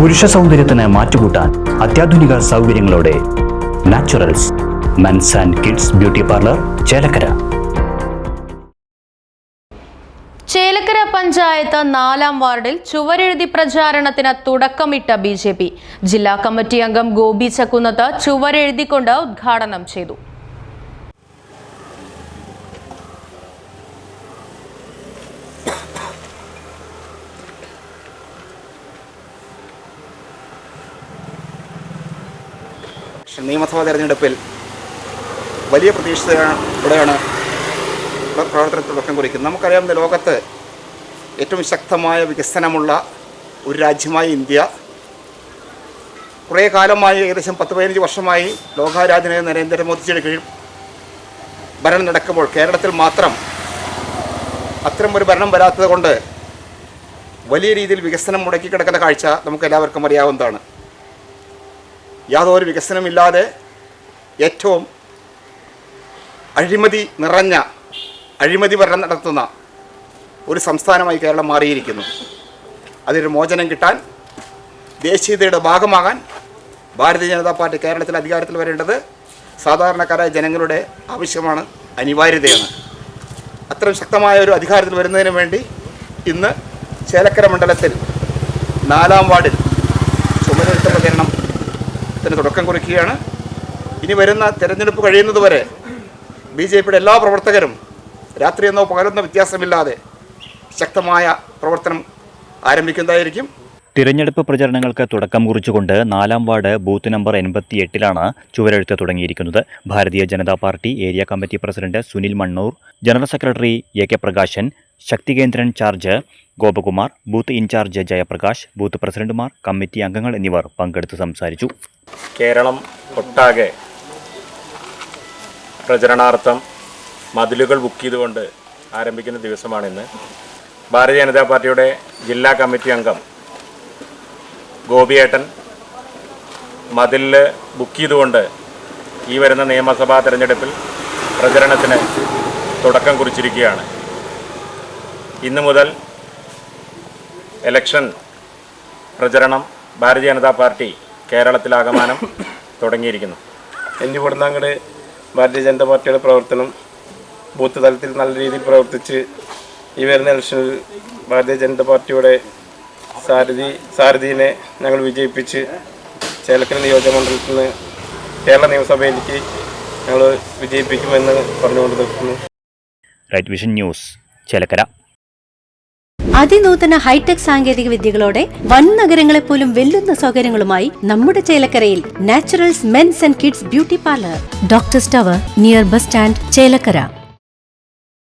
പുരുഷ സൗന്ദര്യത്തിന് മാറ്റുകൂട്ടാൻ അത്യാധുനിക സൗകര്യങ്ങളോടെ Naturals men's and kids beauty parlour Chelakkara. Chelakkara panchayat 4-ാം വാർഡിൽ ചുവരെഴുതി പ്രചാരണത്തിന് തുടക്കമിട്ട BJP ജില്ലാ കമ്മിറ്റി അംഗം ഗോപി ചക്കുന്നത്ത് ചുവരെഴുതിക്കൊണ്ട് ഉദ്ഘാടനം ചെയ്തു. നിയമസഭാ തെരഞ്ഞെടുപ്പിൽ വലിയ പ്രതീക്ഷയോടെയാണ് പ്രവർത്തനത്തിൽ തുടക്കം കുറിക്കുന്നത്. നമുക്കറിയാം, ലോകത്ത് ഏറ്റവും ശക്തമായ വികസനമുള്ള ഒരു രാജ്യമായി ഇന്ത്യ കുറേ കാലമായി, ഏകദേശം 10-15 വർഷമായി ലോകാരാധന നരേന്ദ്രമോദിജിയുടെ കീഴിൽ ഭരണം നടക്കുമ്പോൾ കേരളത്തിൽ മാത്രം അത്തരം ഒരു ഭരണം വരാത്തത് കൊണ്ട് വലിയ രീതിയിൽ വികസനം മുടക്കിക്കിടക്കുന്ന കാഴ്ച നമുക്കെല്ലാവർക്കും അറിയാവുന്നതാണ്. യാതൊരു വികസനമില്ലാതെ ഏറ്റവും അഴിമതി ഭരണം നടത്തുന്ന ഒരു സംസ്ഥാനമായി കേരളം മാറിയിരിക്കുന്നു. അതിനൊരു മോചനം കിട്ടാൻ, ദേശീയതയുടെ ഭാഗമാകാൻ ഭാരതീയ ജനതാ പാർട്ടി കേരളത്തിൽ അധികാരത്തിൽ വരേണ്ടത് സാധാരണക്കാരായ ജനങ്ങളുടെ ആവശ്യമാണ്, അനിവാര്യതയാണ്. അത്തരം ശക്തമായ ഒരു അധികാരത്തിൽ വരുന്നതിന് വേണ്ടി ഇന്ന് ചേലക്കര മണ്ഡലത്തിൽ 4-ാം വാർഡിൽ ചുമരെഴുത്ത് പ്രചരണത്തിന് തുടക്കം കുറിക്കുകയാണ്. ഇനി വരുന്ന തെരഞ്ഞെടുപ്പ് കഴിയുന്നതുവരെ BJPയുടെ എല്ലാ പ്രവർത്തകരും രാത്രിയെന്നോ പകലെന്നോ വ്യത്യാസമില്ലാതെ ശക്തമായ പ്രവർത്തനം ആരംഭിക്കുന്നതായിരിക്കും. തിരഞ്ഞെടുപ്പ് പ്രചരണങ്ങൾക്ക് തുടക്കം കുറിച്ചുകൊണ്ട് 4-ാം വാർഡ് ബൂത്ത് നമ്പർ 88-ലാണ് ചുവരെഴുത്ത് തുടങ്ങിയിരിക്കുന്നത്. Bharatiya Janata Party area committee president Sunil Mannur, general secretary AK Prakashan, ശക്തി കേന്ദ്രൻ charge Gopakumar, booth incharge Jayaprakash, booth പ്രസിഡന്റുമാർ, കമ്മിറ്റി അംഗങ്ങൾ എന്നിവർ പങ്കെടുത്ത് സംസാരിച്ചു. കേരളം ഒട്ടാകെ പ്രചരണാർത്ഥം മതിലുകൾ ബുക്ക് ചെയ്തുകൊണ്ട് ആരംഭിക്കുന്ന ദിവസമാണിന്ന്. ഭാരതീയ ജനതാ പാർട്ടിയുടെ ജില്ലാ കമ്മിറ്റി അംഗം ഗോപിയേട്ടൻ മതിലിൽ ബുക്ക് ചെയ്തുകൊണ്ട് ഈ വരുന്ന നിയമസഭാ തെരഞ്ഞെടുപ്പിൽ പ്രചരണത്തിന് തുടക്കം കുറിച്ചിരിക്കുകയാണ്. ഇന്നു മുതൽ ഇലക്ഷൻ പ്രചരണം ഭാരതീയ ജനതാ പാർട്ടി കേരളത്തിലാകമാനം തുടങ്ങിയിരിക്കുന്നു. എൻ്റെ ഇവിടുന്ന് അങ്ങോട്ട് ഭാരതീയ ജനതാ പാർട്ടിയുടെ പ്രവർത്തനം ബൂത്ത് തലത്തിൽ നല്ല രീതിയിൽ പ്രവർത്തിച്ച് ഈ വരുന്ന ഇലക്ഷനിൽ ഭാരതീയ ജനതാ പാർട്ടിയുടെ സാരഥിനെ ഞങ്ങൾ വിജയിപ്പിച്ച് ചേലക്കര നിയോജകമണ്ഡലത്തിൽ നിന്ന് കേരള നിയമസഭയിലേക്ക് ഞങ്ങൾ വിജയിപ്പിക്കുമെന്ന് പറഞ്ഞുകൊണ്ട് നിൽക്കുന്നു. Right Vision News, Chelakkara. അതിനൂതന ഹൈടെക് സാങ്കേതിക വിദ്യകളോടെ വൻ നഗരങ്ങളെ പോലും വെല്ലുന്ന സൗകര്യങ്ങളുമായി നമ്മുടെ ചേലക്കരയിൽ Naturals men's and kids beauty parlour, doctors tower, near bus stand, Chelakkara.